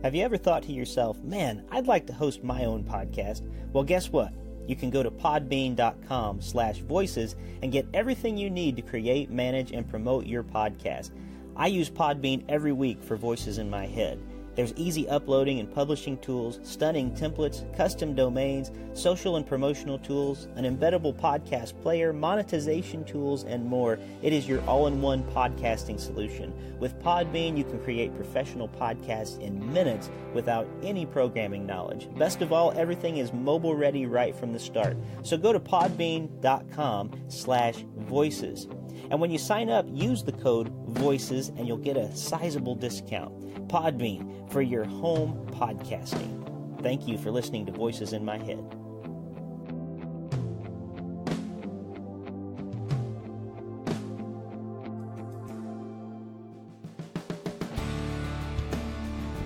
Have you ever thought to yourself, man, I'd like to host my own podcast? Well, guess what? You can go to podbean.com/voices and get everything you need to create, manage, and promote your podcast. I use Podbean every week for Voices in My Head. There's easy uploading and publishing tools, stunning templates, custom domains, social and promotional tools, an embeddable podcast player, monetization tools, and more. It is your all-in-one podcasting solution. With Podbean, you can create professional podcasts in minutes without any programming knowledge. Best of all, everything is mobile ready right from the start. So go to podbean.com/voices. And when you sign up, use the code VOICES and you'll get a sizable discount. Podbean, for your home podcasting. Thank you for listening to Voices in My Head.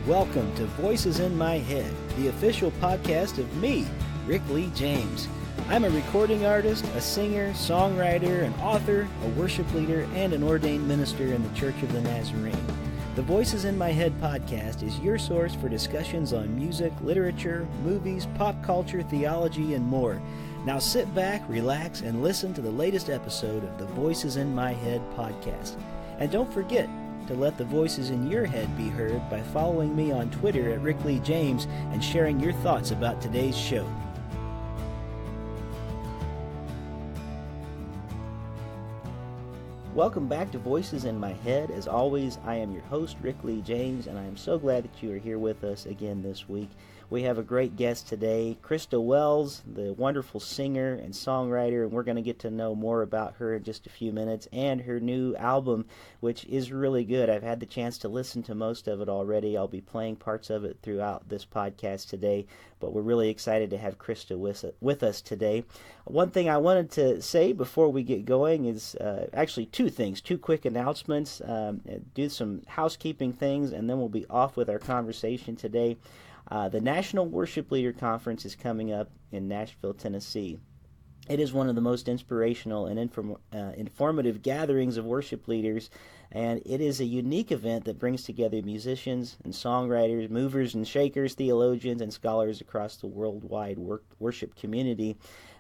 Welcome to Voices in My Head, the official podcast of me, Rick Lee James. I'm a recording artist, a singer, songwriter, an author, a worship leader, and an ordained minister in the Church of the Nazarene. The Voices in My Head podcast is your source for discussions on music, literature, movies, pop culture, theology, and more. Now sit back, relax, and listen to the latest episode of the Voices in My Head podcast. And don't forget to let the voices in your head be heard by following me on Twitter at Rick Lee James and sharing your thoughts about today's show. Welcome back to Voices in My Head. As always, I am your host, Rick Lee James, and I am so glad that you are here with us again this week. We have a great guest today, Christa Wells, the wonderful singer and songwriter, and we're going to get to know more about her in just a few minutes, and her new album, which is really good. I've had the chance to listen to most of it already. I'll be playing parts of it throughout this podcast today, but we're really excited to have Christa with us today. One thing I wanted to say before we get going is actually two things, two quick announcements, do some housekeeping things, and then we'll be off with our conversation today. The National Worship Leader Conference is coming up in Nashville, Tennessee. It is one of the most inspirational and informative gatherings of worship leaders, and it is a unique event that brings together musicians and songwriters, movers and shakers, theologians, and scholars across the worldwide worship community.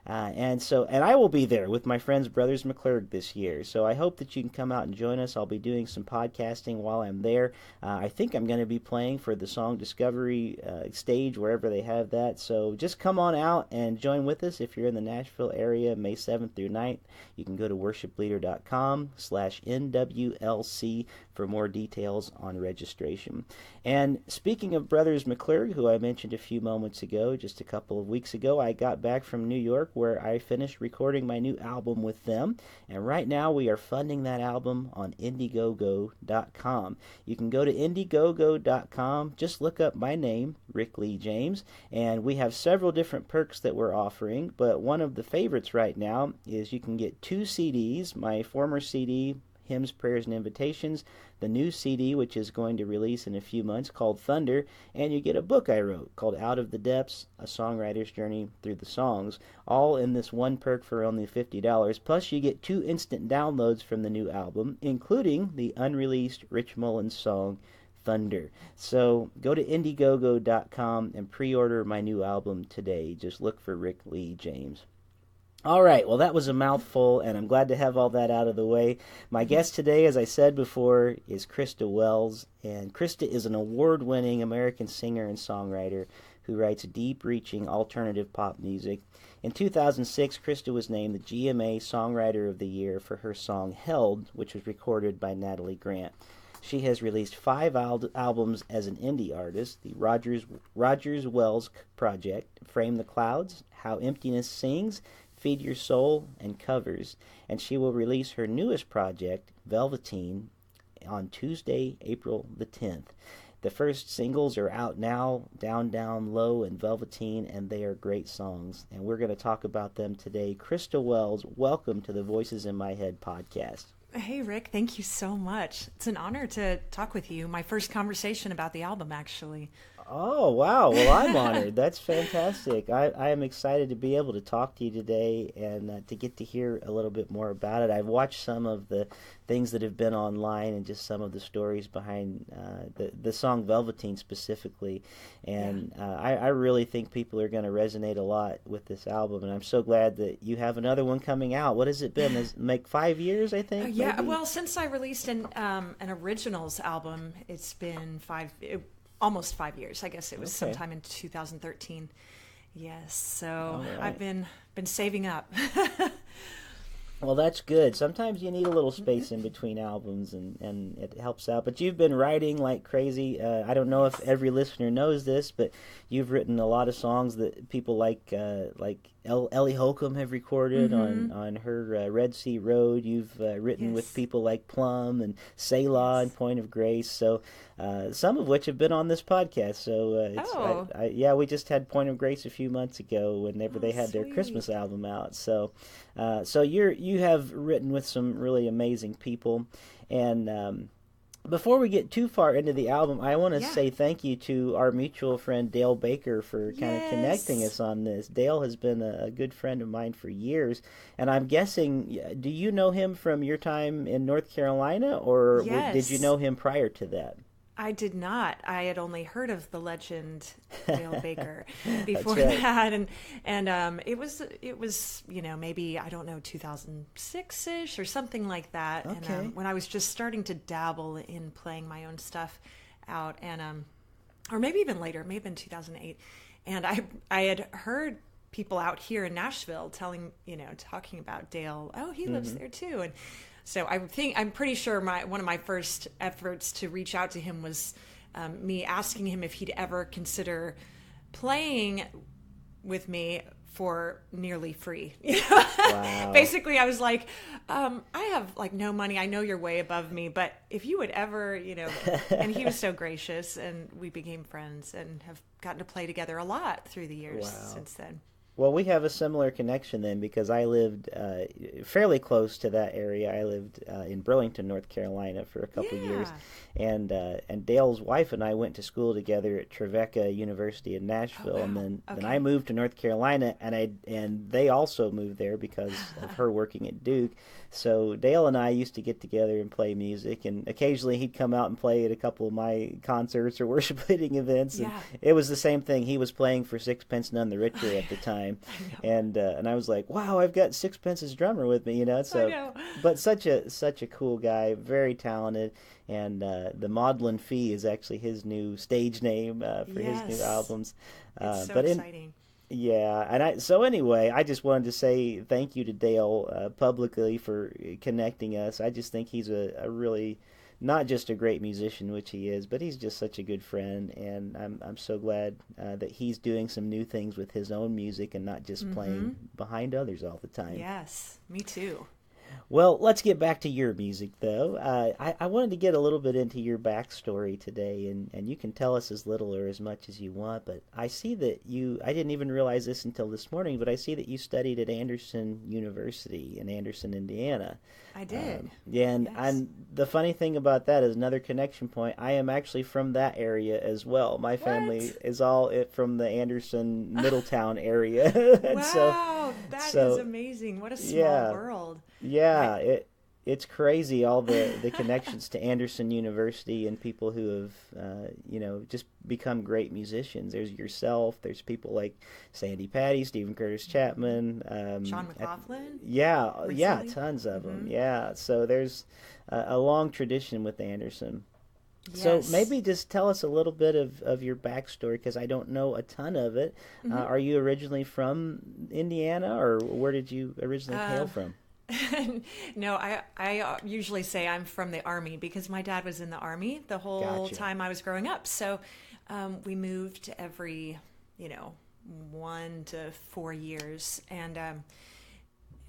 And I will be there with my friends Brothers McClurg this year. So I hope that you can come out and join us. I'll be doing some podcasting while I'm there. I think I'm going to be playing for the Song Discovery stage, wherever they have that. So just come on out and join with us if you're in the Nashville area, May 7th through 9th. You can go to worshipleader.com/NWLC for more details on registration. And speaking of Brothers McClurg, who I mentioned a few moments ago, just a couple of weeks ago, I got back from New York, where I finished recording my new album with them, and right now we are funding that album on Indiegogo.com. You can go to Indiegogo.com, just look up my name, Rick Lee James, and we have several different perks that we're offering, but one of the favorites right now is you can get 2 CDs, my former CD, Hymns, Prayers, and Invitations, the new CD, which is going to release in a few months, called Thunder, and you get a book I wrote called Out of the Depths, A Songwriter's Journey Through the Songs, all in this one perk for only $50, plus you get 2 instant downloads from the new album, including the unreleased Rich Mullins song, Thunder. So go to Indiegogo.com and pre-order my new album today. Just look for Rick Lee James. All right, well, that was a mouthful, and I'm glad to have all that out of the way. My guest today, as I said before, is Christa Wells, and Christa is an award-winning American singer and songwriter who writes deep-reaching alternative pop music. In 2006, Christa was named the GMA Songwriter of the Year for her song Held, which was recorded by Natalie Grant. She has released 5 albums as an indie artist: the Rogers Wells Project, Frame the Clouds, How Emptiness Sings, Feed Your Soul, and covers. And she will release her newest project, Velveteen, on Tuesday, April the 10th. The first singles are out now, Down, Down, Low, and Velveteen, and they are great songs. And we're going to talk about them today. Christa Wells, welcome to the Voices in My Head podcast. Hey, Rick, thank you so much. It's an honor to talk with you. My first conversation about the album, actually. Oh, wow. Well, I'm honored. That's fantastic. I am excited to be able to talk to you today and to get to hear a little bit more about it. I've watched some of the things that have been online and just some of the stories behind the song Velveteen specifically. And I really think people are going to resonate a lot with this album. And I'm so glad that you have another one coming out. What has it been? Make 5 years, I think? Yeah, Maybe? well, since I released an originals album, it's been almost 5 years. I guess it was Okay. sometime in 2013. Yes, All so right. I've been saving up. Well, that's good. Sometimes you need a little space in between albums, and it helps out. But you've been writing like crazy. I don't know if Yes. every listener knows this, but you've written a lot of songs that people like Ellie Holcomb have recorded on her Red Sea Road. You've written with Yes. people like Plum and Selah and Yes. Point of Grace. So some of which have been on this podcast. So Oh. yeah, we just had Point of Grace a few months ago whenever Oh, they had their sweet. Christmas album out. So you have written with some really amazing people, and before we get too far into the album, I want to Yeah. say thank you to our mutual friend Dale Baker for kind of connecting Yes. us on this. Dale has been a good friend of mine for years, and I'm guessing, do you know him from your time in North Carolina, or did you Yes. know him prior to that? I did not. I had only heard of the legend Dale Baker before That's right. that, and it was maybe I don't know 2006 ish or something like that, and Okay. when I was just starting to dabble in playing my own stuff out, and or maybe even later, maybe in 2008, and I had heard people out here in Nashville talking about Dale. Oh, he lives there too, and so I'm pretty sure one of my first efforts to reach out to him was me asking him if he'd ever consider playing with me for nearly free. Wow. Basically, I was like, I have like no money. I know you're way above me, but if you would ever, and he was so gracious, and we became friends and have gotten to play together a lot through the years Wow. since then. Well, we have a similar connection then because I lived fairly close to that area. I lived in Burlington, North Carolina for a couple years, Yeah. and Dale's wife and I went to school together at Trevecca University in Oh Nashville, and wow. then I Okay. moved to North Carolina, and they also moved there because of her working at Duke. So Dale and I used to get together and play music, and occasionally he'd come out and play at a couple of my concerts or worship leading events, and Yeah. it was the same thing. He was playing for Sixpence None the Richer at the time, I know. and I was like, wow, I've got Sixpence's drummer with me, you know. I So, know. but such a cool guy, very talented, and the Maudlin Fee is actually his new stage name for his new Yes. albums. It's so But in exciting. Yeah, and so anyway, I just wanted to say thank you to Dale publicly for connecting us. I just think he's a really not just a great musician, which he is, but he's just such a good friend, and I'm so glad that he's doing some new things with his own music and not just playing behind others all the time. Yes, me too. Well, let's get back to your music, though. I wanted to get a little bit into your backstory today, and you can tell us as little or as much as you want, but I see that I didn't even realize this until this morning, but I see that you studied at Anderson University in Anderson, Indiana. I did. Yeah, Yes. and the funny thing about that is another connection point. I am actually from that area as well. My family What? is all from the Anderson Middletown area, and Wow, that is so amazing. What a small yeah. world. My Yeah, it's crazy all the connections to Anderson University and people who have just become great musicians. There's yourself. There's people like Sandy Patty, Stephen Curtis Chapman. John McLaughlin Yeah, recently. tons of them. Hmm. Yeah, so there's a long tradition with Anderson. So Yes. maybe just tell us a little bit of your backstory because I don't know a ton of it. Hmm. Are you originally from Indiana, or where did you originally hail Um, from? no, I usually say I'm from the Army because my dad was in the Army the whole Gotcha. time I was growing up. So we moved every, 1 to 4 years.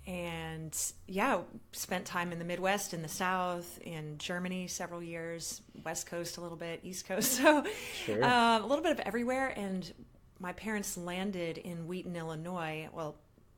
And yeah, spent time in the Midwest, in the South, in Germany several years, West Coast a little bit, East Coast. So Sure. a little bit of everywhere. And my parents landed in Wheaton, Illinois. Well,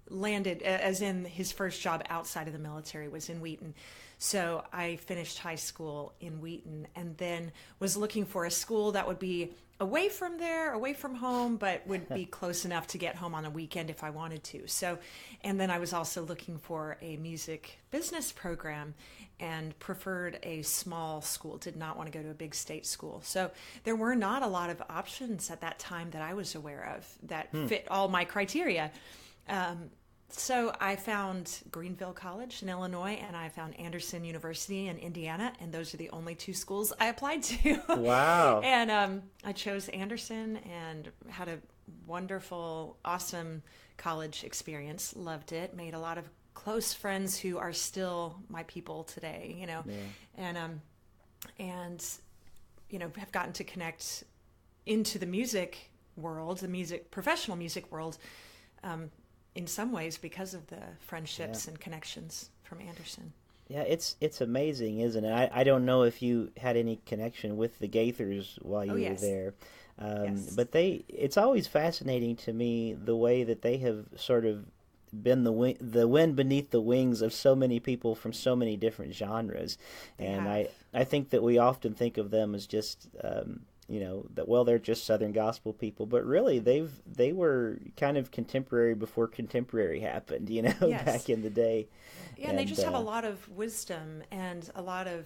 landed as in his first job outside of the military was in Wheaton. So I finished high school in Wheaton and then was looking for a school that would be away from there, away from home, but would be close enough to get home on a weekend if I wanted to. So, and then I was also looking for a music business program and preferred a small school, did not want to go to a big state school. So there were not a lot of options at that time that I was aware of that fit all my criteria. So I found Greenville College in Illinois, and I found Anderson University in Indiana, and those are the only two schools I applied to. Wow. And I chose Anderson and had a wonderful, awesome college experience. Loved it. Made a lot of close friends who are still my people today, you know. Yeah. And you know, have gotten to connect into the music world, professional music world, in some ways because of the friendships and connections from Anderson. Yeah, it's amazing, isn't it? I don't know if you had any connection with the Gaithers while you were there. But it's always fascinating to me the way that they have sort of been the wind beneath the wings of so many people from so many different genres. And I think that we often think of them as just you know, that, well, they're just Southern gospel people, but really they were kind of contemporary before contemporary happened, you know, back in the day. Yeah, and they just have a lot of wisdom and a lot of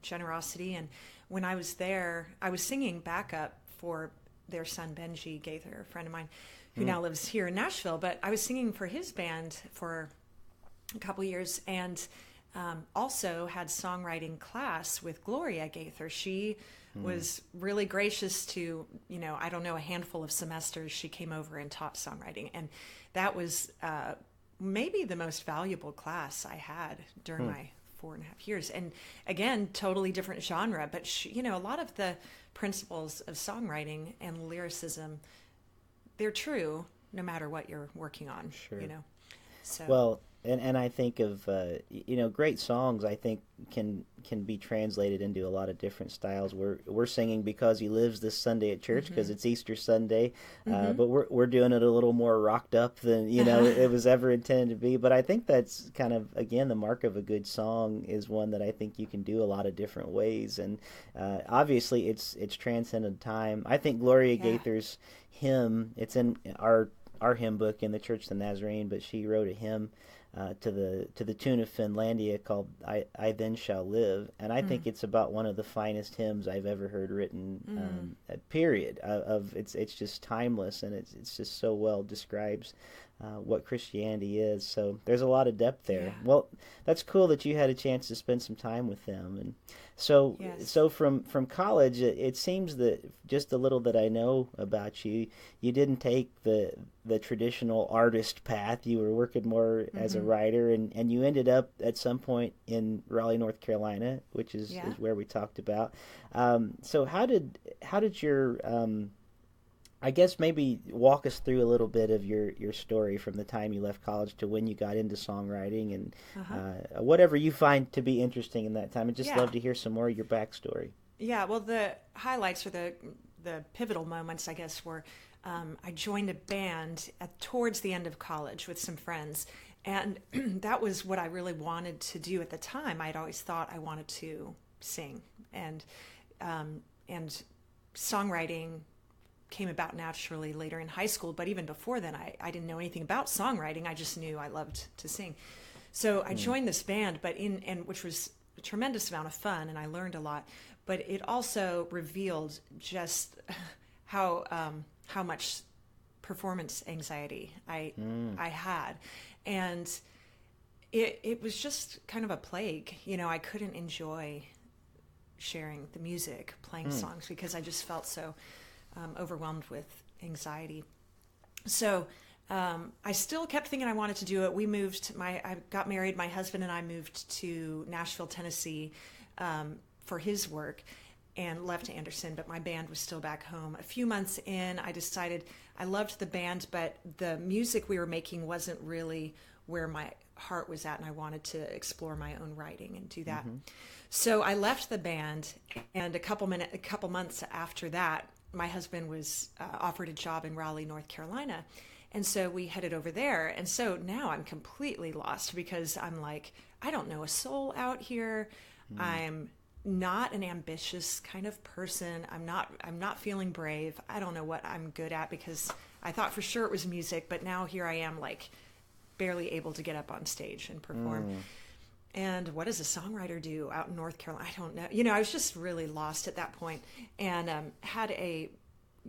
generosity. And when I was there, I was singing backup for their son, Benji Gaither, a friend of mine who now lives here in Nashville, but I was singing for his band for a couple of years, and also had songwriting class with Gloria Gaither. She was really gracious to, you know, I don't know, a handful of semesters she came over and taught songwriting. And that was maybe the most valuable class I had during my 4.5 years. And again, totally different genre, but she, you know, a lot of the principles of songwriting and lyricism, they're true no matter what you're working on, you know. So well, and I think of you know, great songs I think can be translated into a lot of different styles. We're singing Because He Lives this Sunday at church because it's Easter Sunday, but we're doing it a little more rocked up than, you know, it was ever intended to be. But I think that's kind of, again, the mark of a good song is one that I think you can do a lot of different ways. And obviously it's transcended time. I think Gloria Gaither's hymn, it's in our hymn book in the Church of the Nazarene, but she wrote a hymn to the tune of Finlandia called I Then Shall Live, and I think it's about one of the finest hymns I've ever heard written, period. It's just timeless, and it's just so well describes what Christianity is. So there's a lot of depth there. Yeah. Well, that's cool that you had a chance to spend some time with them. And so from college, it seems that just a little that I know about you, you didn't take the traditional artist path. You were working more as a writer, and you ended up at some point in Raleigh, North Carolina, which is where we talked about. So how did your I guess maybe walk us through a little bit of your story from the time you left college to when you got into songwriting, and whatever you find to be interesting in that time. I'd just love to hear some more of your backstory. Yeah, well, the highlights or the pivotal moments, I guess, were I joined a band towards the end of college with some friends, and that was what I really wanted to do at the time. I'd always thought I wanted to sing, and songwriting came about naturally later in high school, but even before then I didn't know anything about songwriting. I just knew I loved to sing. So I joined this band, but which was a tremendous amount of fun, and I learned a lot, but it also revealed just how much performance anxiety I had, and it was just kind of a plague. You know, I couldn't enjoy sharing the music, playing songs, because I just felt so overwhelmed with anxiety. So I still kept thinking I wanted to do it. I got married. My husband and I moved to Nashville, Tennessee for his work, and left Anderson, but my band was still back home. A few months in, I decided I loved the band, but the music we were making wasn't really where my heart was at, and I wanted to explore my own writing and do that. So I left the band, and a couple months after that, my husband was offered a job in Raleigh, North Carolina. And so we headed over there. And so now I'm completely lost, because I'm like, I don't know a soul out here. I'm not an ambitious kind of person. I'm not feeling brave. I don't know what I'm good at, because I thought for sure it was music, but now here I am, like, barely able to get up on stage and perform. And what does a songwriter do out in North Carolina? I don't know. I was just really lost at that point, and had a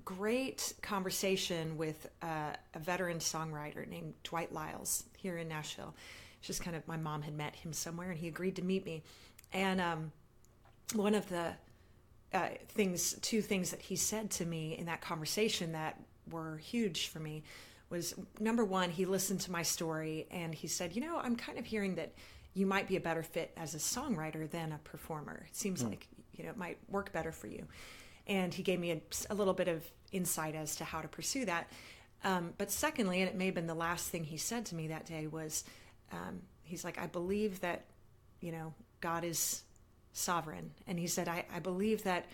great conversation with a veteran songwriter named Dwight Lyles here in Nashville. It's just kind of, my mom had met him somewhere, and he agreed to meet me. And one of the two things that he said to me in that conversation that were huge for me was, number one, he listened to my story, and he said, I'm kind of hearing that you might be a better fit as a songwriter than a performer. It seems like, it might work better for you. And he gave me a little bit of insight as to how to pursue that. But secondly, and it may have been the last thing he said to me that day, was he's like, I believe that, God is sovereign. And he said, I believe that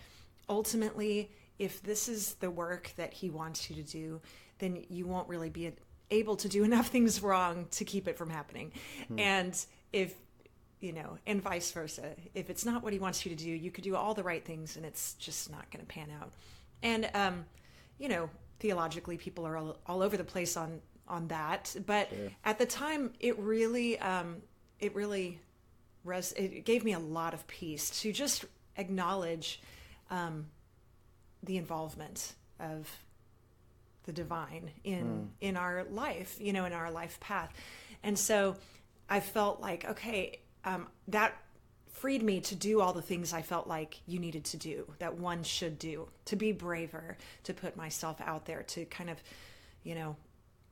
ultimately, if this is the work that he wants you to do, then you won't really be able to do enough things wrong to keep it from happening. And if, and vice versa, if it's not what he wants you to do, you could do all the right things and it's just not going to pan out. And, theologically, people are all over the place on that. But at the time, it gave me a lot of peace to just acknowledge the involvement of the divine in our life, in our life path. And so I felt like, okay, that freed me to do all the things I felt like you needed to do, that one should do, to be braver, to put myself out there, to kind of,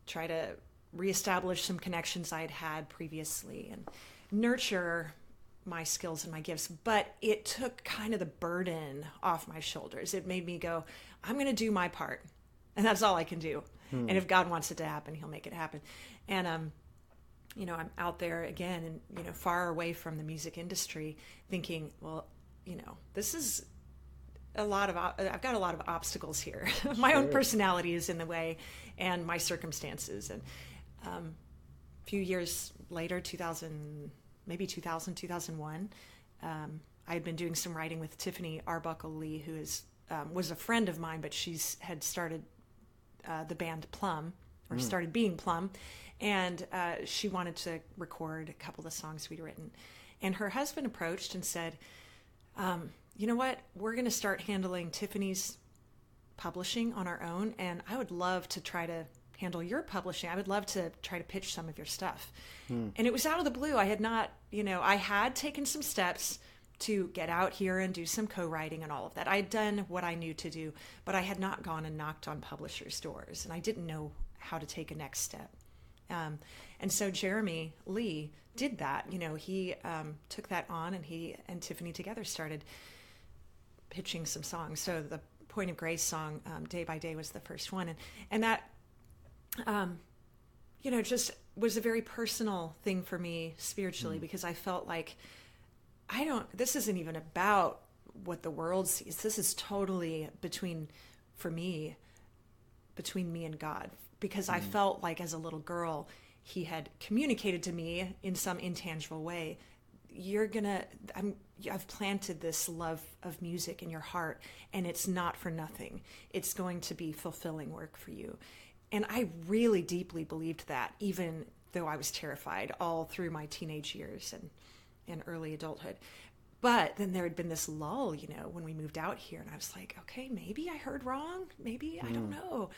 try to reestablish some connections I had previously and nurture my skills and my gifts. But it took kind of the burden off my shoulders. It made me go, I'm going to do my part, and that's all I can do. And if God wants it to happen, he'll make it happen. And, I'm out there again and, far away from the music industry, thinking, well, this is I've got a lot of obstacles here. My own personality is in the way, and my circumstances. And a few years later, 2001, I had been doing some writing with Tiffany Arbuckle Lee, who was a friend of mine, but had started the band Plum, or started being Plum, and she wanted to record a couple of songs we'd written. And her husband approached and said, you know what, we're going to start handling Tiffany's publishing on our own, and I would love to try to handle your publishing. I would love to try to pitch some of your stuff. And it was out of the blue. I had not, I had taken some steps to get out here and do some co-writing and all of that. I had done what I knew to do, but I had not gone and knocked on publishers' doors, and I didn't know how to take a next step. And so Jeremy Lee did that. He took that on, and he and Tiffany together started pitching some songs. So the Point of Grace song, Day by Day, was the first one. And that, just was a very personal thing for me spiritually, because I felt like, this isn't even about what the world sees. This is totally between me and God, because I felt like as a little girl, he had communicated to me in some intangible way, I've planted this love of music in your heart, and it's not for nothing. It's going to be fulfilling work for you. And I really deeply believed that, even though I was terrified all through my teenage years and early adulthood. But then there had been this lull, when we moved out here, and I was like, okay, maybe I heard wrong. Maybe, I don't know.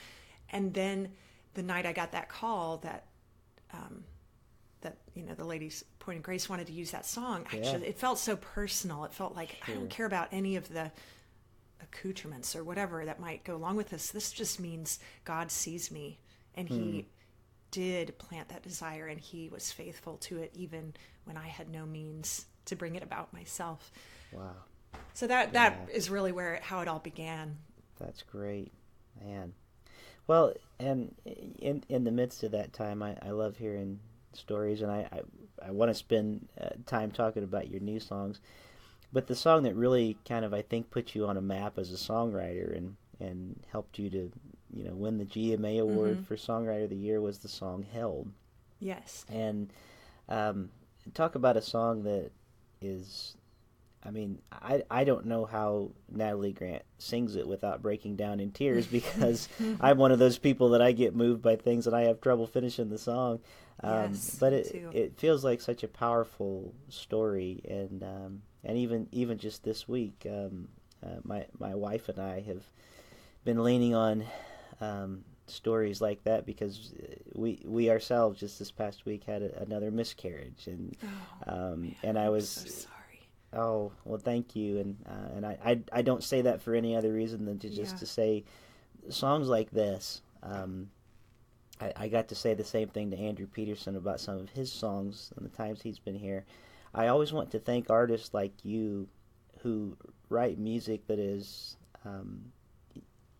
And then the night I got that call that the ladies Point of Grace wanted to use that song, it felt so personal. It felt like, I don't care about any of the accoutrements or whatever that might go along with this. This just means God sees me, and he did plant that desire, and he was faithful to it even when I had no means to bring it about myself. Wow. So that is really how it all began. That's great, man. Well, and in the midst of that time, I love hearing stories, and I want to spend time talking about your new songs. But the song that really kind of, I think, put you on a map as a songwriter and helped you to, win the GMA Award for Songwriter of the Year was the song Held. Yes. And talk about a song that is I mean, I don't know how Natalie Grant sings it without breaking down in tears because I'm one of those people that I get moved by things and I have trouble finishing the song. Yes, But me too. it feels like such a powerful story, and even just this week, my wife and I have been leaning on stories like that because we ourselves just this past week had another miscarriage, and I I'm was. so sorry. Oh, well, thank you, and I don't say that for any other reason than to just Yeah. to say songs like this. I got to say the same thing to Andrew Peterson about some of his songs and the times he's been here. I always want to thank artists like you who write music that is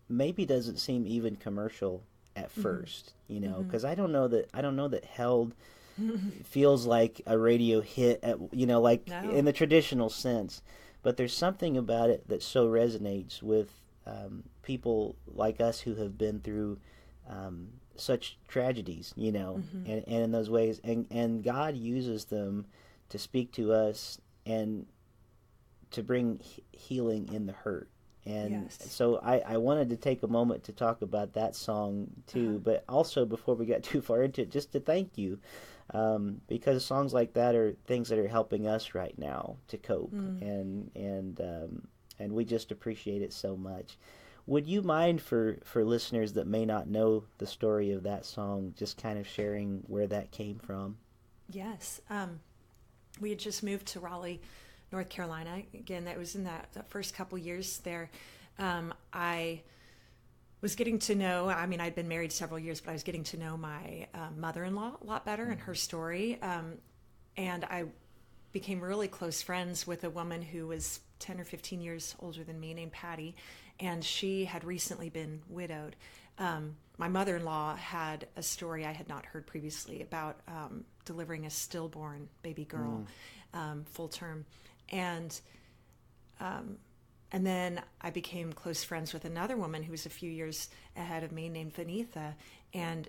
maybe doesn't seem even commercial at first, because I don't know that Held feels like a radio hit like No. in the traditional sense, but there's something about it that so resonates with people like us who have been through such tragedies, and in those ways, and God uses them to speak to us and to bring healing in the hurt. And Yes. so I wanted to take a moment to talk about that song too, but also before we got too far into it, just to thank you, because songs like that are things that are helping us right now to cope, and we just appreciate it so much. Would you mind for listeners that may not know the story of that song, just kind of sharing where that came from? Yes. We had just moved to Raleigh, North Carolina. Again, that was in that first couple years there. I was getting to know, I'd been married several years, but I was getting to know my mother-in-law a lot better and her story. And I became really close friends with a woman who was 10 or 15 years older than me named Patty. And she had recently been widowed. My mother-in-law had a story I had not heard previously about delivering a stillborn baby girl, full term. And then I became close friends with another woman who was a few years ahead of me named Vanitha. And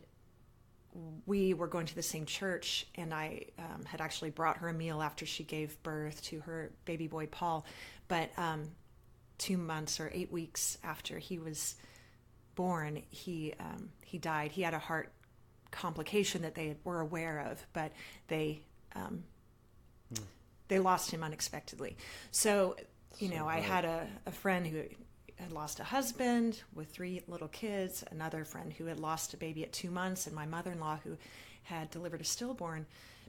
we were going to the same church, and I had actually brought her a meal after she gave birth to her baby boy, Paul. But 2 months or 8 weeks after he was born, he died. He had a heart complication that they were aware of, but they lost him unexpectedly. So, I had a friend who had lost a husband with 3 little kids, another friend who had lost a baby at 2 months, and my mother-in-law who had delivered a stillborn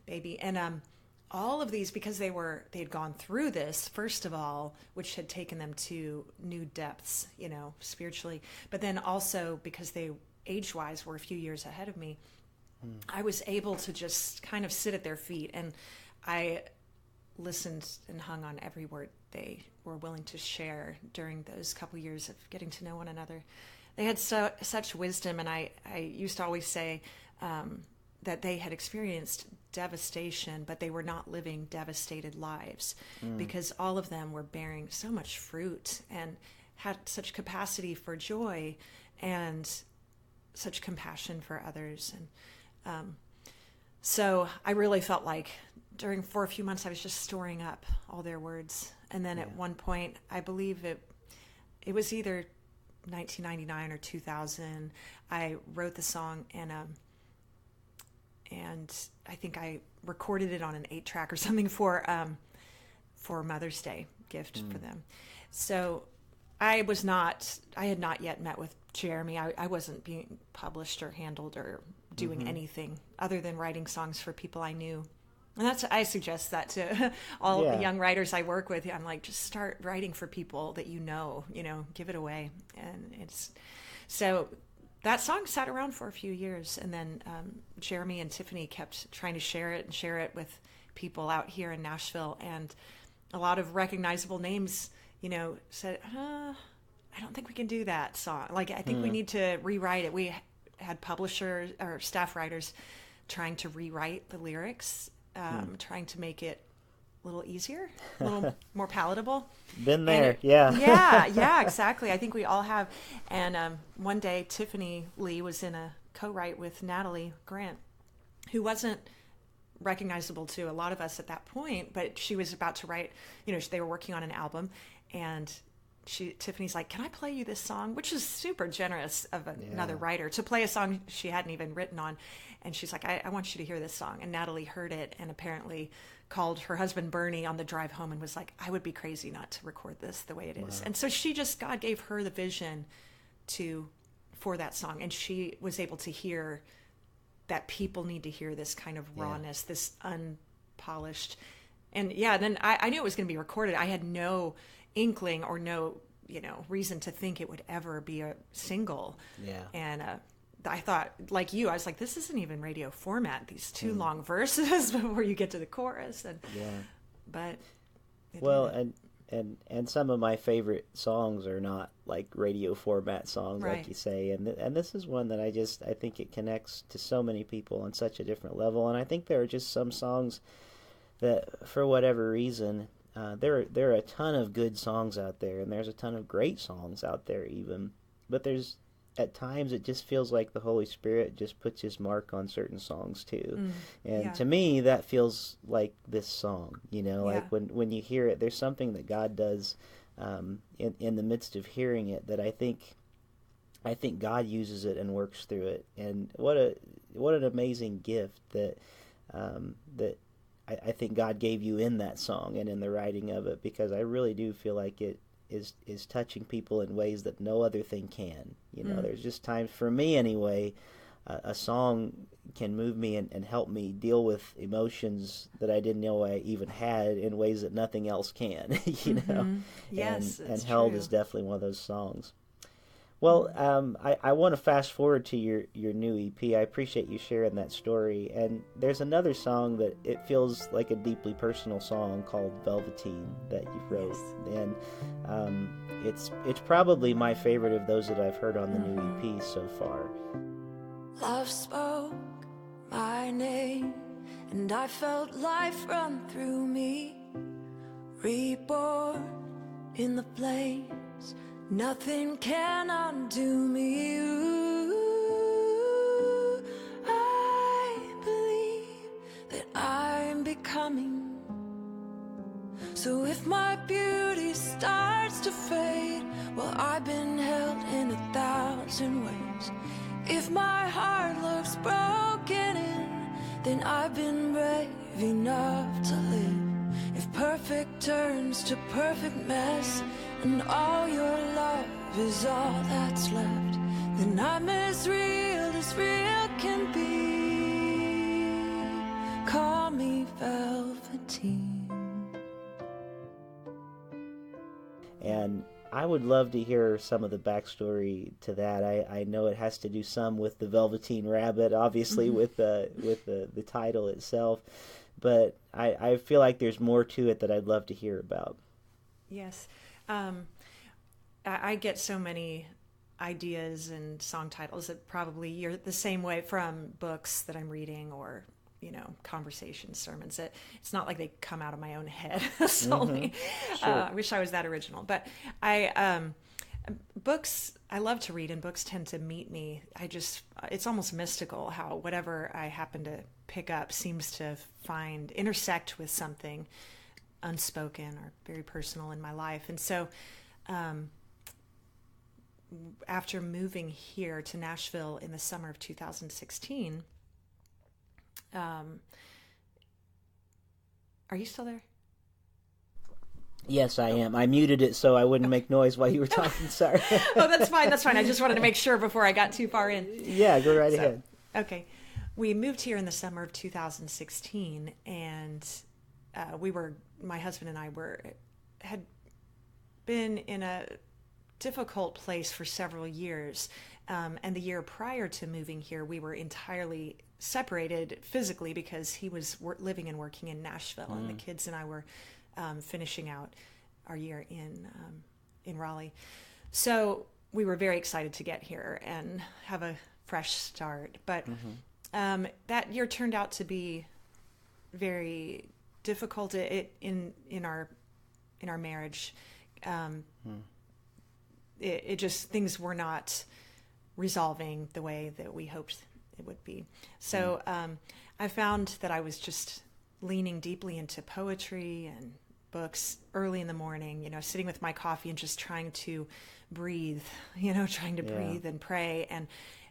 baby. And all of these, because they had gone through this, first of all, which had taken them to new depths, spiritually, but then also because they age-wise were a few years ahead of me, I was able to just kind of sit at their feet, and I listened and hung on every word they were willing to share during those couple years of getting to know one another. They had such wisdom, and I used to always say that they had experienced devastation, but they were not living devastated lives, because all of them were bearing so much fruit and had such capacity for joy and such compassion for others. And so I really felt like for a few months I was just storing up all their words. And then at one point, I believe it was either 1999 or 2000, I wrote the song, and I think I recorded it on an 8-track or something for Mother's Day gift for them. So I had not yet met with Jeremy. I wasn't being published or handled or doing anything other than writing songs for people I knew. And I suggest that to all the young writers I work with. I'm like, just start writing for people that give it away. And so that song sat around for a few years, and then Jeremy and Tiffany kept trying to share it with people out here in Nashville, and a lot of recognizable names, said, I don't think we can do that song. Like, I think we need to rewrite it. We had publishers or staff writers trying to rewrite the lyrics, trying to make it a little easier, a little more palatable. Been there, yeah. Yeah, exactly. I think we all have. And one day, Tiffany Lee was in a co-write with Natalie Grant, who wasn't recognizable to a lot of us at that point, but she was about to write, they were working on an album, and Tiffany's like, can I play you this song? Which is super generous of another writer to play a song she hadn't even written on. And she's like, I want you to hear this song. And Natalie heard it and apparently called her husband Bernie on the drive home and was like, I would be crazy not to record this the way it is. Wow. And so God gave her the vision for that song. And she was able to hear that people need to hear this kind of rawness, this unpolished. And then I knew it was going to be recorded. I had no inkling or no, reason to think it would ever be a single. Yeah. And I thought, like you, I was like, this isn't even radio format, these two long verses before you get to the chorus. And but and some of my favorite songs are not like radio format songs, like you say, and this is one that I think it connects to so many people on such a different level. And I think there are just some songs that, for whatever reason, there are a ton of good songs out there, and there's a ton of great songs out there even, but there's, at times, it just feels like the Holy Spirit just puts his mark on certain songs too. And to me, that feels like this song, like when you hear it, there's something that God does in the midst of hearing it that I think God uses it and works through it. And what an amazing gift that I think God gave you in that song and in the writing of it, because I really do feel like it is touching people in ways that no other thing can. There's just times, for me anyway, a song can move me and help me deal with emotions that I didn't know I even had in ways that nothing else can, Yes, and Held is definitely one of those songs. Well, I want to fast forward to your new EP. I appreciate you sharing that story. And there's another song that it feels like a deeply personal song called Velveteen that you wrote. Yes. And it's probably my favorite of those that I've heard on the new EP so far. Love spoke my name, and I felt life run through me, reborn in the flames. Nothing can undo me. Ooh, I believe that I'm becoming. So if my beauty starts to fade, well, I've been held in 1,000 ways. If my heart looks broken in, then I've been brave enough to live. If perfect turns to perfect mess, and all your love is all that's left, then I'm as real can be. Call me Velveteen. And I would love to hear some of the backstory to that. I know it has to do some with the Velveteen Rabbit, obviously, with the title itself, but I feel like there's more to it that I'd love to hear about. Yes. I get so many ideas and song titles that probably you're the same way from books that I'm reading or, conversations, sermons. It's not like they come out of my own head solely. Sure. I wish I was that original. But books, I love to read, and books tend to meet me. It's almost mystical how whatever I happen to pick up seems to intersect with something unspoken or very personal in my life. And so after moving here to Nashville in the summer of 2016, are you still there? Yes, I am. I muted it so I wouldn't make noise while you were talking. Sorry. Oh, that's fine. I just wanted to make sure before I got too far in. Yeah, go right ahead. Okay. We moved here in the summer of 2016, and my husband and I had been in a difficult place for several years. And the year prior to moving here, we were entirely separated physically because he was living and working in Nashville, and the kids and I were finishing out our year in Raleigh. So we were very excited to get here and have a fresh start. But that year turned out to be very difficult in our marriage. It just, things were not resolving the way that we hoped it would be. So I found that I was just leaning deeply into poetry and books early in the morning, sitting with my coffee and just trying to breathe, trying to breathe and pray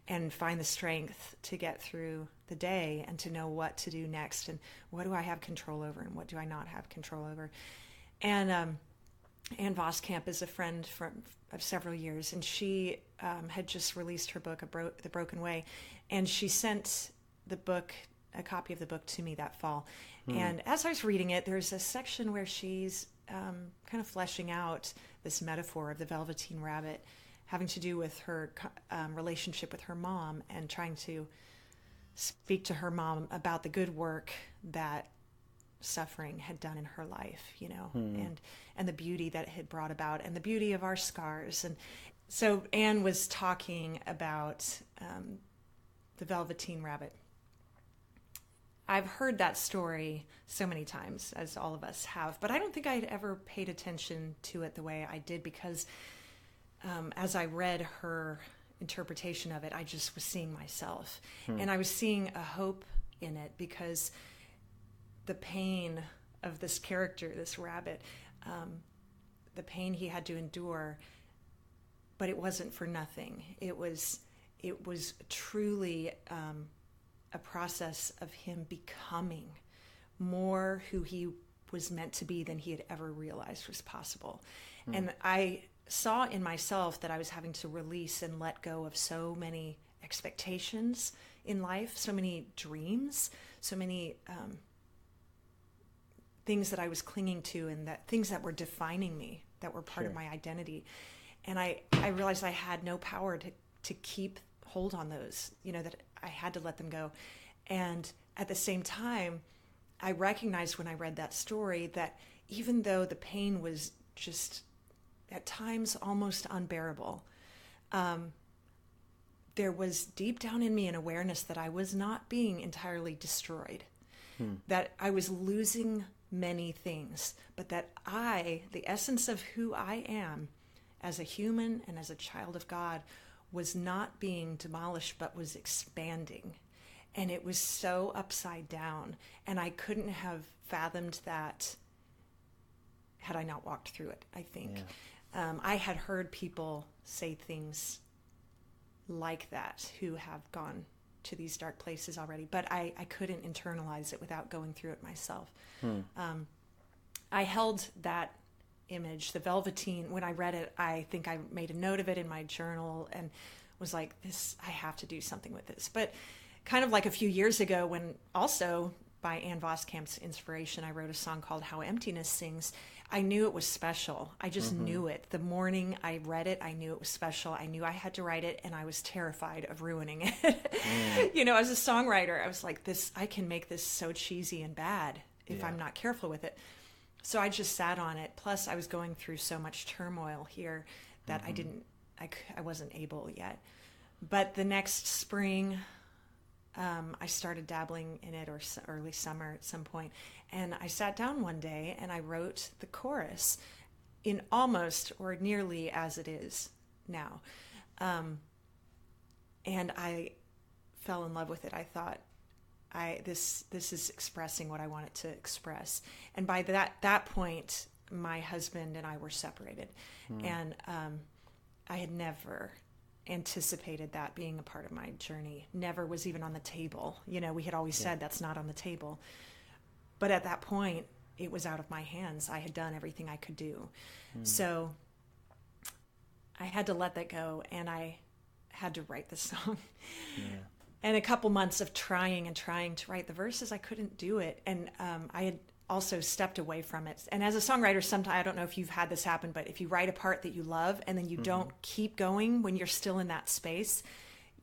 and find the strength to get through the day and to know what to do next and what do I have control over and what do I not have control over. And Ann Voskamp is a friend of several years, and she had just released her book, The Broken Way, and she sent a copy of the book to me that fall. And as I was reading it, there's a section where she's kind of fleshing out this metaphor of the Velveteen rabbit having to do with her relationship with her mom and trying to speak to her mom about the good work that suffering had done in her life, and the beauty that it had brought about and the beauty of our scars. And so Anne was talking about the Velveteen rabbit. I've heard that story so many times, as all of us have, but I don't think I'd ever paid attention to it the way I did because as I read her interpretation of it, I just was seeing myself. And I was seeing a hope in it because the pain of this character, this rabbit, the pain he had to endure, but it wasn't for nothing. It was truly a process of him becoming more who he was meant to be than he had ever realized was possible. And I saw in myself that I was having to release and let go of so many expectations in life, so many dreams, so many things that I was clinging to, and that things that were defining me, that were part of my identity. And I realized I had no power to keep hold on those, that I had to let them go. And at the same time, I recognized when I read that story that even though the pain was just at times almost unbearable, there was deep down in me an awareness that I was not being entirely destroyed, that I was losing many things, but that the essence of who I am as a human and as a child of God, was not being demolished, but was expanding. And it was so upside down. And I couldn't have fathomed that had I not walked through it, I think. Yeah. I had heard people say things like that who have gone to these dark places already, but I couldn't internalize it without going through it myself. I held that image, the Velveteen, when I read it, I think I made a note of it in my journal and was like, I have to do something with this. But kind of like a few years ago, when also by Ann Voskamp's inspiration, I wrote a song called How Emptiness Sings. I knew it was special. I just knew it. The morning I read it, I knew it was special. I knew I had to write it, and I was terrified of ruining it. As a songwriter, I was like, I can make this so cheesy and bad if I'm not careful with it. So I just sat on it. Plus, I was going through so much turmoil here that I wasn't able yet. But the next spring, I started dabbling in it, or early summer at some point. And I sat down one day and I wrote the chorus in almost or nearly as it is now. And I fell in love with it. I thought, this is expressing what I want it to express. And by that point, my husband and I were separated. And I had never anticipated that being a part of my journey. Never was even on the table. We had always said that's not on the table. But at that point, it was out of my hands. I had done everything I could do. So I had to let that go, and I had to write the song. And a couple months of trying to write the verses, I couldn't do it. And I had also stepped away from it. And as a songwriter, sometimes, I don't know if you've had this happen, but if you write a part that you love and then you don't keep going when you're still in that space,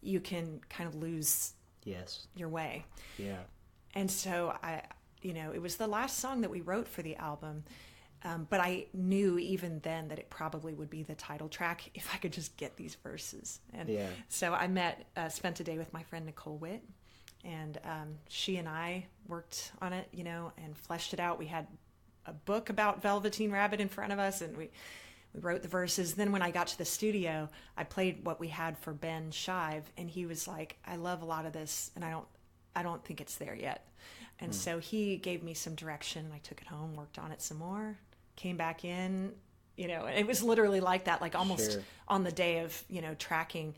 you can kind of lose your way. Yeah. And so it was the last song that we wrote for the album. But I knew even then that it probably would be the title track if I could just get these verses. And so I spent a day with my friend Nicole Witt, and she and I worked on it, and fleshed it out. We had a book about Velveteen Rabbit in front of us, and we wrote the verses. Then when I got to the studio, I played what we had for Ben Shive, and he was like, I love a lot of this, and I don't think it's there yet. And so he gave me some direction. I took it home, worked on it some more, came back in, it was literally like that, like almost on the day of, tracking,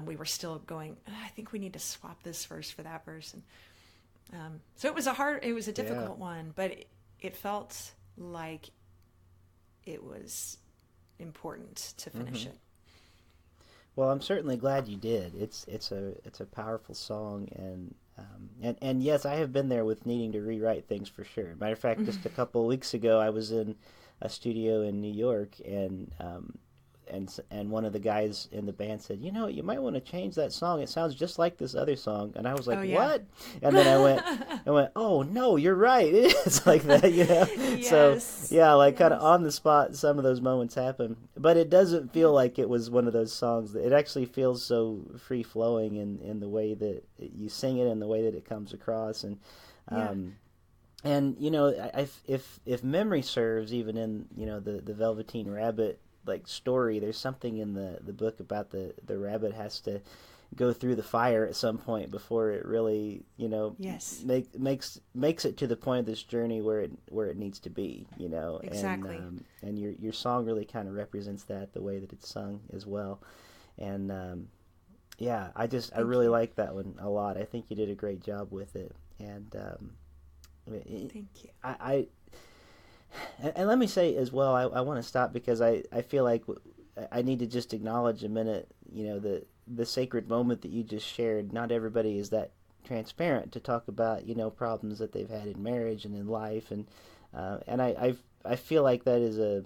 we were still going, I think we need to swap this verse for that verse. And so it was a difficult one, but it felt like it was important to finish it. Well, I'm certainly glad you did. It's a powerful song, and yes, I have been there with needing to rewrite things for sure. Matter of fact, just a couple of weeks ago, I was in a studio in New York, and one of the guys in the band said, you might want to change that song. It sounds just like this other song. And I was like, what? And then I went, oh no, you're right. It's like that, Yes. So yeah, like kind of on the spot, some of those moments happen, but it doesn't feel like it was one of those songs. It actually feels so free flowing in the way that you sing it and the way that it comes across. And, and if memory serves, even in the Velveteen Rabbit like story, there's something in the book about the rabbit has to go through the fire at some point before it really makes it to the point of this journey where it needs to be. Exactly. And your song really kind of represents that, the way that it's sung as well. And I really like that one a lot. I think you did a great job with it. And thank you. And let me say as well, I want to stop because I feel like I need to just acknowledge a minute, the sacred moment that you just shared. Not everybody is that transparent to talk about, problems that they've had in marriage and in life. And I feel like that is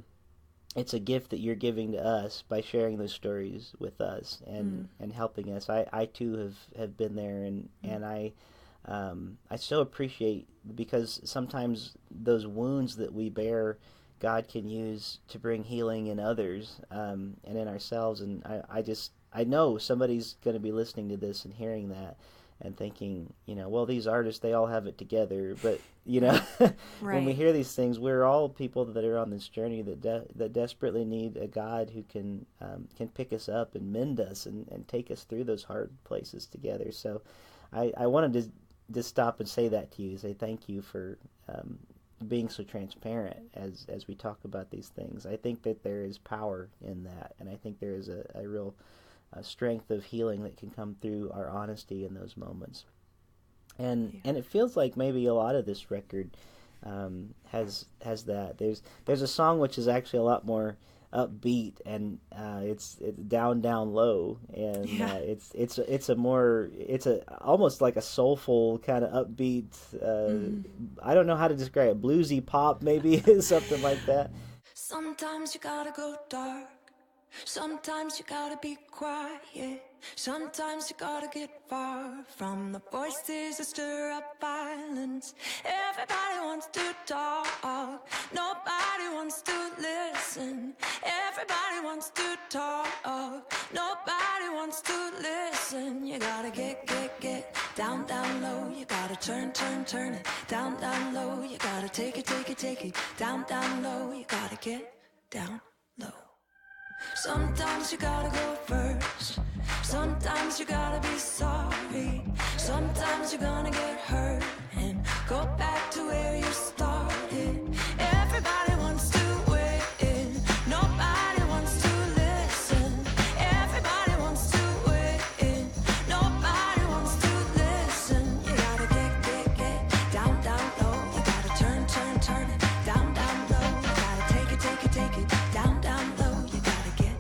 it's a gift that you're giving to us by sharing those stories with us and helping us. I too have been there, and I so appreciate, because sometimes those wounds that we bear, God can use to bring healing in others and in ourselves. And I know somebody's going to be listening to this and hearing that and thinking, well, these artists, they all have it together. But, when we hear these things, we're all people that are on this journey that desperately need a God who can pick us up and mend us and take us through those hard places together. So I wanted to just stop and say that to you, say thank you for being so transparent as we talk about these things. I think that there is power in that, and I think there is a real strength of healing that can come through our honesty in those moments. And it feels like maybe a lot of this record has that. There's a song which is actually a lot more upbeat, and it's down low, and it's almost like a soulful kind of upbeat. I don't know how to describe it. Bluesy pop, maybe, something like that. Sometimes you gotta go dark. Sometimes you gotta be quiet. Sometimes you gotta get far from the voices that stir up violence. Everybody wants to talk, nobody wants to listen. Everybody wants to talk, nobody wants to listen. You gotta get down low. You gotta turn it down low. You gotta take it down low. You gotta get down low. Sometimes you gotta go first. Sometimes you gotta be sorry. Sometimes you're gonna get hurt and go back to where you started. Everybody wants to win. Nobody wants to listen. Everybody wants to win. Nobody wants to listen. You gotta get down low. You gotta turn it down low. You gotta take it down low. You gotta get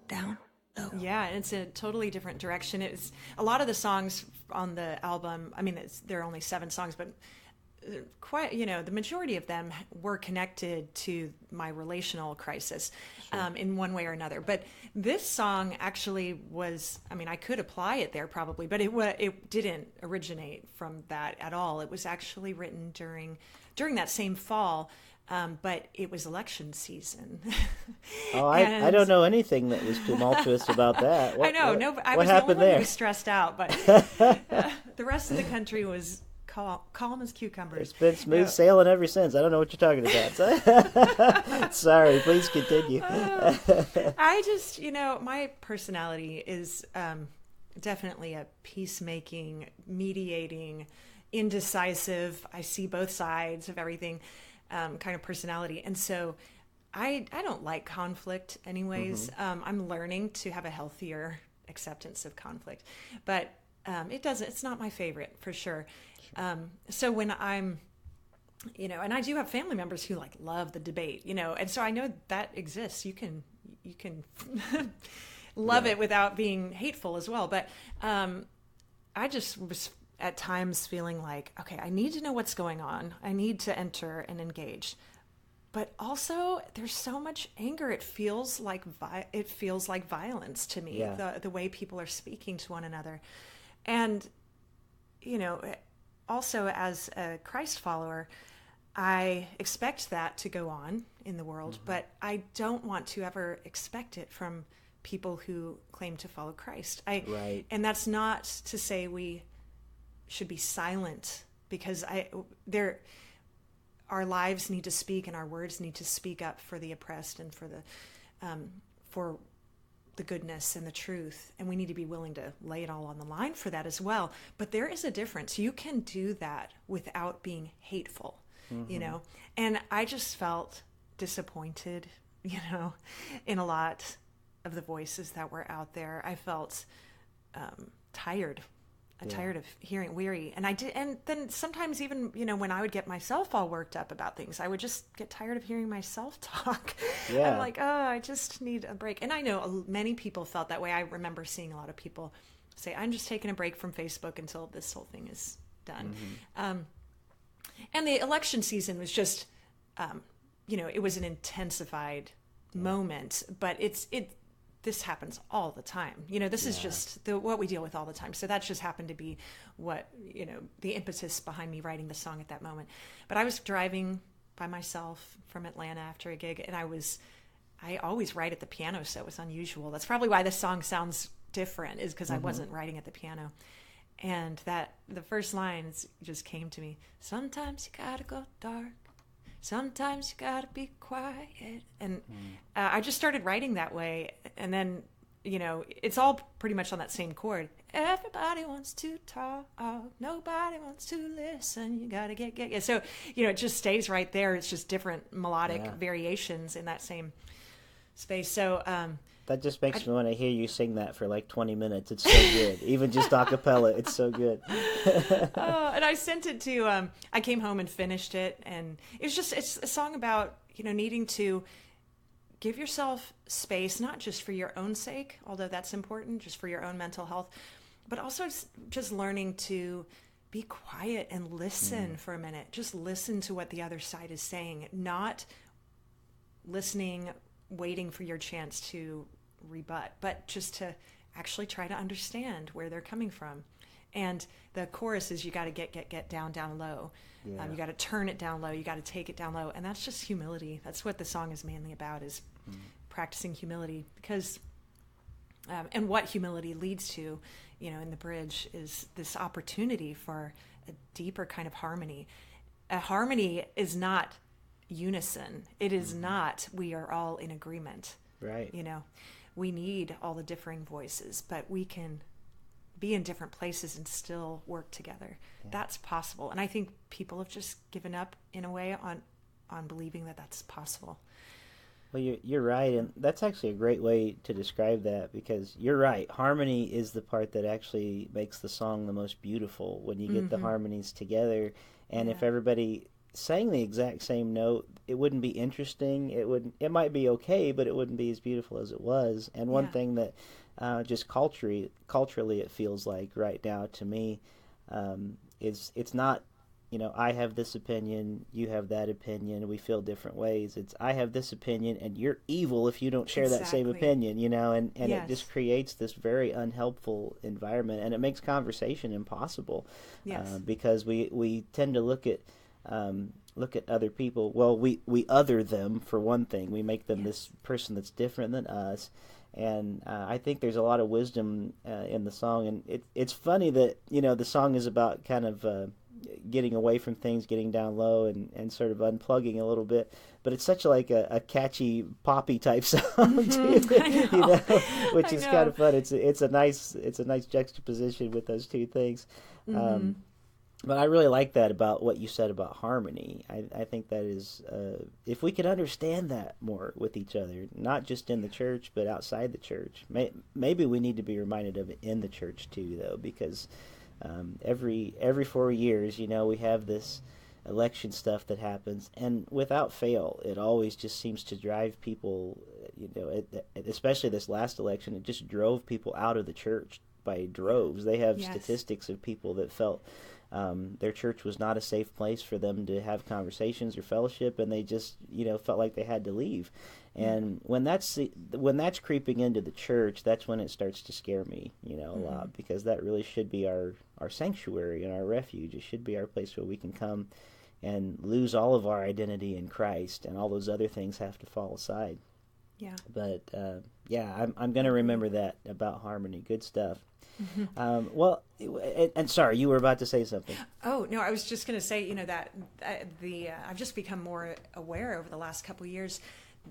down low. Yeah, and it's a totally different direction. It's a lot of the songs on the album. I mean, there are only 7 songs, but quite, the majority of them were connected to my relational crisis in one way or another. But this song actually was, I could apply it there probably, but it didn't originate from that at all. It was actually written during that same fall. But it was election season. I don't know anything that was tumultuous about that. I know. I what was happened the only one there? who was stressed out, but the rest of the country was calm as cucumbers. It's been smooth sailing ever since. I don't know what you're talking about. Sorry, please continue. I just, my personality is definitely a peacemaking, mediating, indecisive. I see both sides of everything kind of personality. And so I don't like conflict anyways. I'm learning to have a healthier acceptance of conflict, but it's not my favorite for sure. So when I'm, and I do have family members who like love the debate, and so I know that exists. You can love it without being hateful as well. But I just was at times feeling like, okay, I need to know what's going on. I need to enter and engage. But also, there's so much anger. It feels like violence to me. The way people are speaking to one another, and also as a Christ follower, I expect that to go on in the world, but I don't want to ever expect it from people who claim to follow Christ. And that's not to say we should be silent, because our lives need to speak and our words need to speak up for the oppressed and for the goodness and the truth. And we need to be willing to lay it all on the line for that as well. But there is a difference. You can do that without being hateful, and I just felt disappointed, in a lot of the voices that were out there. I felt tired of hearing, weary. And then sometimes even, when I would get myself all worked up about things, I would just get tired of hearing myself talk. Yeah. I'm like, I just need a break. And I know many people felt that way. I remember seeing a lot of people say, I'm just taking a break from Facebook until this whole thing is done. And the election season was just, it was an intensified moment, but this happens all the time. This is just what we deal with all the time. So that just happened to be what, the impetus behind me writing the song at that moment. But I was driving by myself from Atlanta after a gig, and I always write at the piano, so it was unusual. That's probably why this song sounds different, is because I wasn't writing at the piano. And the first lines just came to me. Sometimes you gotta go dark. Sometimes you gotta be quiet. And I just started writing that way. And then, it's all pretty much on that same chord. Everybody wants to talk. Nobody wants to listen. You gotta get. So, it just stays right there. It's just different melodic variations in that same space. So, that just makes me want to hear you sing that for like 20 minutes. It's so good. Even just a cappella, it's so good. And I sent it to, I came home and finished it. And it's a song about, needing to give yourself space, not just for your own sake, although that's important, just for your own mental health, but also just learning to be quiet and listen for a minute. Just listen to what the other side is saying, not listening, waiting for your chance to rebut, but just to actually try to understand where they're coming from. And the chorus is, you got to get down low. You got to turn it down low. You got to take it down low. And that's just humility. That's what the song is mainly about, is practicing humility. Because, and what humility leads to, in the bridge, is this opportunity for a deeper kind of harmony. A harmony is not unison. It is not, we are all in agreement. Right. We need all the differing voices, but we can be in different places and still work together. That's possible. And I think people have just given up in a way on believing that that's possible. Well, you're right. And that's actually a great way to describe that, because you're right. Harmony is the part that actually makes the song the most beautiful, when you get the harmonies together. And if everybody sang the exact same note, it wouldn't be interesting. It might be okay, but it wouldn't be as beautiful as it was. And one thing that just culturally it feels like right now to me is, it's not, I have this opinion, you have that opinion, we feel different ways. It's, I have this opinion and you're evil if you don't share that same opinion, and it just creates this very unhelpful environment, and it makes conversation impossible. Because we tend to look at other people. Well, we other them, for one thing. We make them this person that's different than us. And I think there's a lot of wisdom in the song. And it's funny that, the song is about kind of getting away from things, getting down low, and sort of unplugging a little bit. But it's such like a catchy poppy type song too, I know. Which I is know. kind of fun. It's a nice juxtaposition with those two things. But I really like that about what you said about harmony. I think that is, if we could understand that more with each other, not just in the church, but outside the church. Maybe we need to be reminded of it in the church too, though, because every 4 years, we have this election stuff that happens, and without fail, it always just seems to drive people, especially this last election, it just drove people out of the church by droves. They have Yes. statistics of people that felt their church was not a safe place for them to have conversations or fellowship, and they just felt like they had to leave. And when that's creeping into the church, that's when it starts to scare me, a lot, because that really should be our sanctuary and our refuge. It should be our place where we can come and lose all of our identity in Christ, and all those other things have to fall aside. Yeah. But I'm going to remember that about harmony. Good stuff. Well, and sorry, you were about to say something. Oh, no, I was just going to say, that I've just become more aware over the last couple of years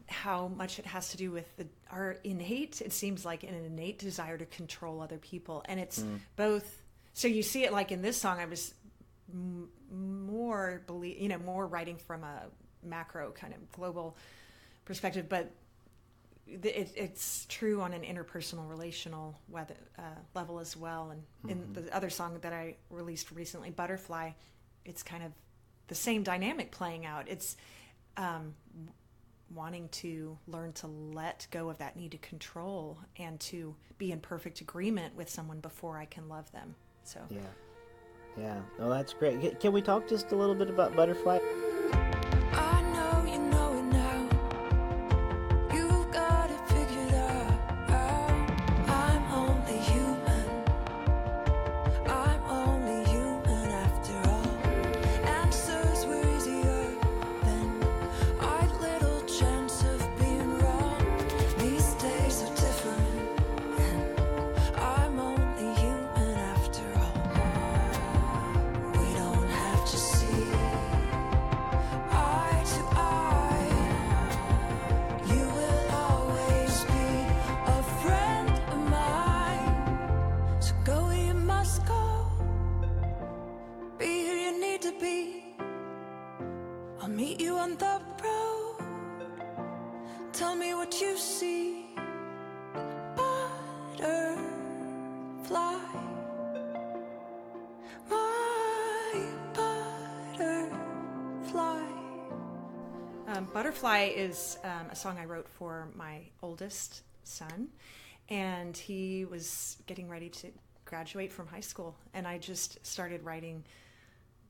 how much it has to do with our innate, it seems like an innate desire to control other people. And it's both, so you see it like in this song, I was more writing from a macro kind of global perspective, but it's true on an interpersonal, relational level as well. And in the other song that I released recently, Butterfly, it's kind of the same dynamic playing out. It's wanting to learn to let go of that need to control and to be in perfect agreement with someone before I can love them. So Yeah. Oh, that's great. Can we talk just a little bit about Butterfly? I know you know it now. You've got it figured out. I'm only human. I'm only human after all. Answers were easier then. I'd little chance of being wrong. These days are different, and I'm only human after all. We don't have to see eye to eye. You will always be a friend of mine. So go where you must go. Be who you need to be. I'll meet you on the road. Tell me what you see. Butterfly. My butterfly. Butterfly is a song I wrote for my oldest son, and he was getting ready to graduate from high school, and I just started writing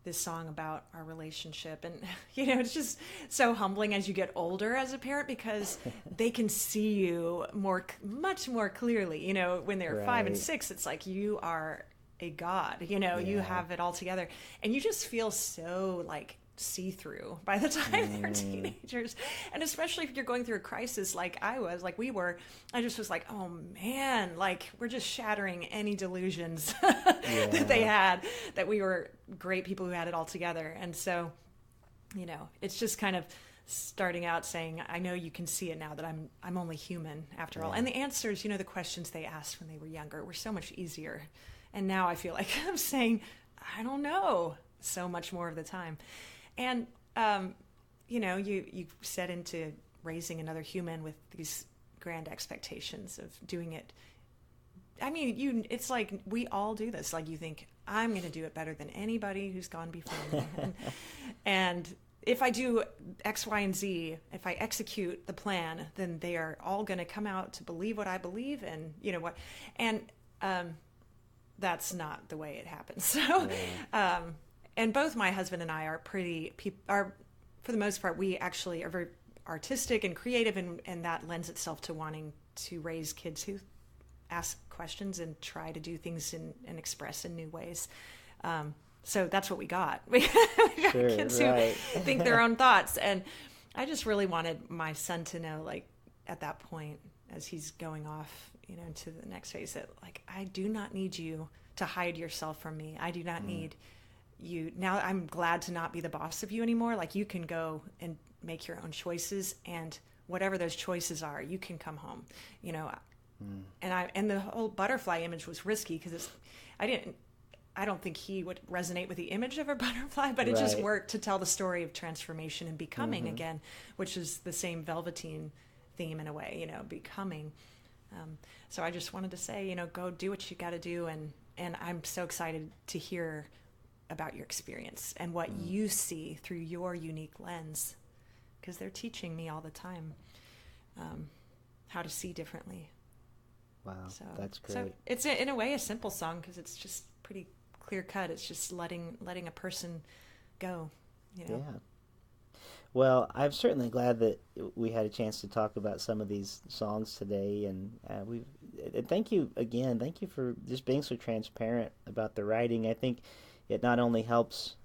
this song about our relationship. And it's just so humbling as you get older as a parent, because they can see you much more clearly. When they're 5 and Right. 6, it's like you are a god. You have it all together, and you just feel so like see-through by the time they're teenagers. And especially if you're going through a crisis like I was, like we were, I just was like, oh man, like we're just shattering any delusions that they had, that we were great people who had it all together. And so, it's just kind of starting out saying, I know you can see it now that I'm only human after all. And the answers, the questions they asked when they were younger were so much easier. And now I feel like I'm saying, I don't know, so much more of the time. And, you set into raising another human with these grand expectations of doing it. I mean, it's like we all do this. Like you think, I'm going to do it better than anybody who's gone before me. And if I do X, Y, and Z, if I execute the plan, then they are all going to come out to believe what I believe, and what. And that's not the way it happens. So, and both my husband and I are for the most part, we actually are very artistic and creative, and that lends itself to wanting to raise kids who ask questions and try to do things and express in new ways. So that's what we got. We got kids who think their own thoughts. And I just really wanted my son to know, like, at that point, as he's going off, to the next phase, that, like, I do not need you to hide yourself from me. I do not need now I'm glad to not be the boss of you anymore. Like, you can go and make your own choices, and whatever those choices are, you can come home, you know. And the whole butterfly image was risky because I don't think he would resonate with the image of a butterfly, but it just worked to tell the story of transformation and becoming again, which is the same Velveteen theme in a way, you know, becoming. So I just wanted to say, you know, go do what you got to do. And I'm so excited to hear about your experience and what you see through your unique lens, because they're teaching me all the time how to see differently. Wow, so, that's great. So it's in a way a simple song because it's just pretty clear cut. It's just letting a person go, you know. Yeah. Well, I'm certainly glad that we had a chance to talk about some of these songs today, and thank you again. Thank you for just being so transparent about the writing. I think it not only helps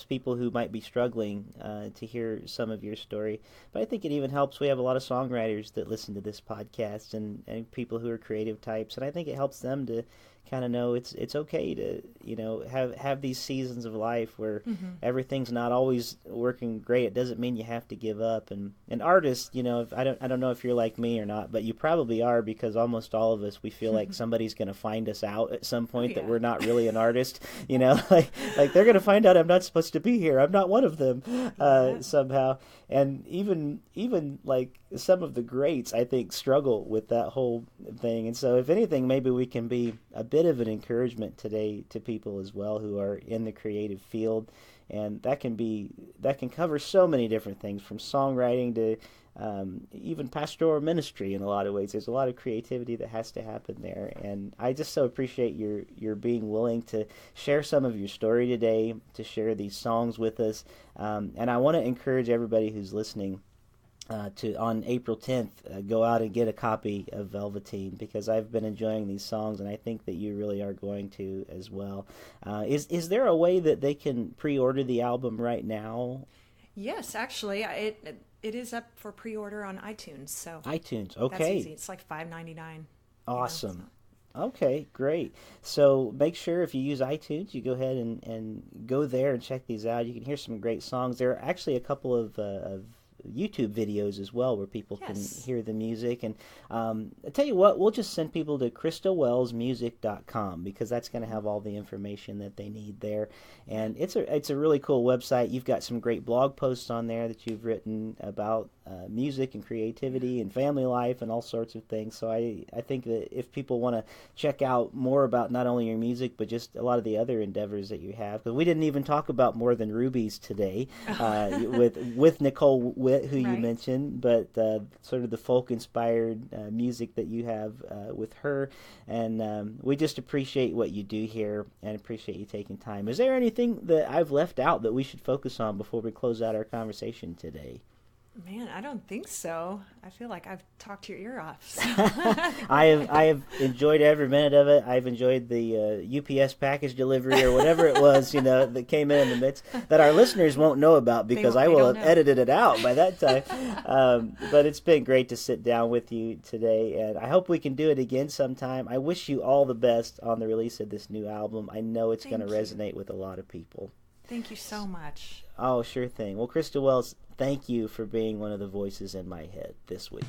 people who might be struggling to hear some of your story, but I think it even helps. We have a lot of songwriters that listen to this podcast and people who are creative types, and I think it helps them to kind of know it's okay to, you know, have these seasons of life where everything's not always working great. It doesn't mean you have to give up. And artists, you know, I don't know if you're like me or not, but you probably are, because almost all of us, we feel like somebody's going to find us out at some point that we're not really an artist. You know, like they're going to find out I'm not supposed to be here. I'm not one of them somehow. And even like some of the greats, I think, struggle with that whole thing. And so if anything, maybe we can be a bit of an encouragement today to people as well who are in the creative field. And that can cover so many different things, from songwriting to even pastoral ministry in a lot of ways. There's a lot of creativity that has to happen there. And I just so appreciate your being willing to share some of your story today, to share these songs with us. And I want to encourage everybody who's listening to, on April 10th, go out and get a copy of Velveteen, because I've been enjoying these songs, and I think that you really are going to as well. Is there a way that they can pre-order the album right now? Yes, actually, it is up for pre-order on iTunes. So iTunes, okay. That's easy. It's like $5.99. Awesome. You know, so. Okay, great. So make sure if you use iTunes, you go ahead and go there and check these out. You can hear some great songs. There are actually a couple of YouTube videos as well where people can hear the music. And I tell you what, we'll just send people to ChristaWellsMusic.com, because that's going to have all the information that they need there. And it's a really cool website. You've got some great blog posts on there that you've written about music and creativity and family life and all sorts of things. So I think that if people want to check out more about not only your music but just a lot of the other endeavors that you have, because we didn't even talk about More Than Rubies today with Nicole Witt, who you mentioned, but sort of the folk-inspired music that you have with her. And we just appreciate what you do here and appreciate you taking time. Is there anything that I've left out that we should focus on before we close out our conversation today? Man, I don't think so. I feel like I've talked your ear off. So. I have enjoyed every minute of it. I've enjoyed the UPS package delivery or whatever it was, you know, that came in the midst that our listeners won't know about, because I will have edited it out by that time. But it's been great to sit down with you today, and I hope we can do it again sometime. I wish you all the best on the release of this new album. I know it's going to resonate with a lot of people. Thank you so much. Oh, sure thing. Well, Christa Wells, thank you for being one of the voices in my head this week.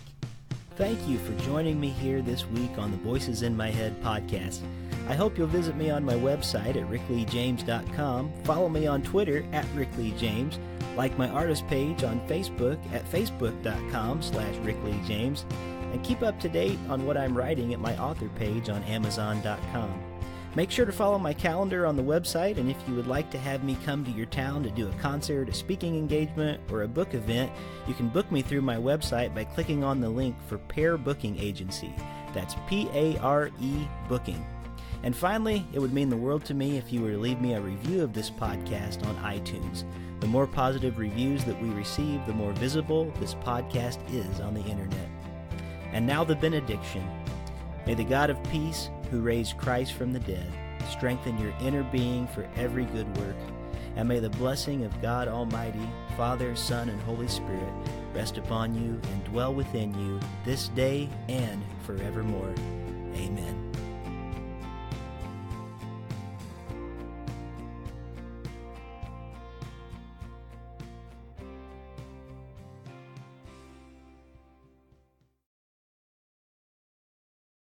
Thank you for joining me here this week on the Voices in My Head podcast. I hope you'll visit me on my website at rickleejames.com, follow me on Twitter at rickleejames, like my artist page on Facebook at facebook.com/rickleejames, and keep up to date on what I'm writing at my author page on amazon.com. Make sure to follow my calendar on the website, and if you would like to have me come to your town to do a concert, a speaking engagement, or a book event, you can book me through my website by clicking on the link for Pair Booking Agency. That's Pare Booking. And finally, it would mean the world to me if you were to leave me a review of this podcast on iTunes. The more positive reviews that we receive, the more visible this podcast is on the internet. And now the benediction. May the God of peace, who raised Christ from the dead, strengthen your inner being for every good work. And may the blessing of God Almighty, Father, Son, and Holy Spirit rest upon you and dwell within you this day and forevermore. Amen.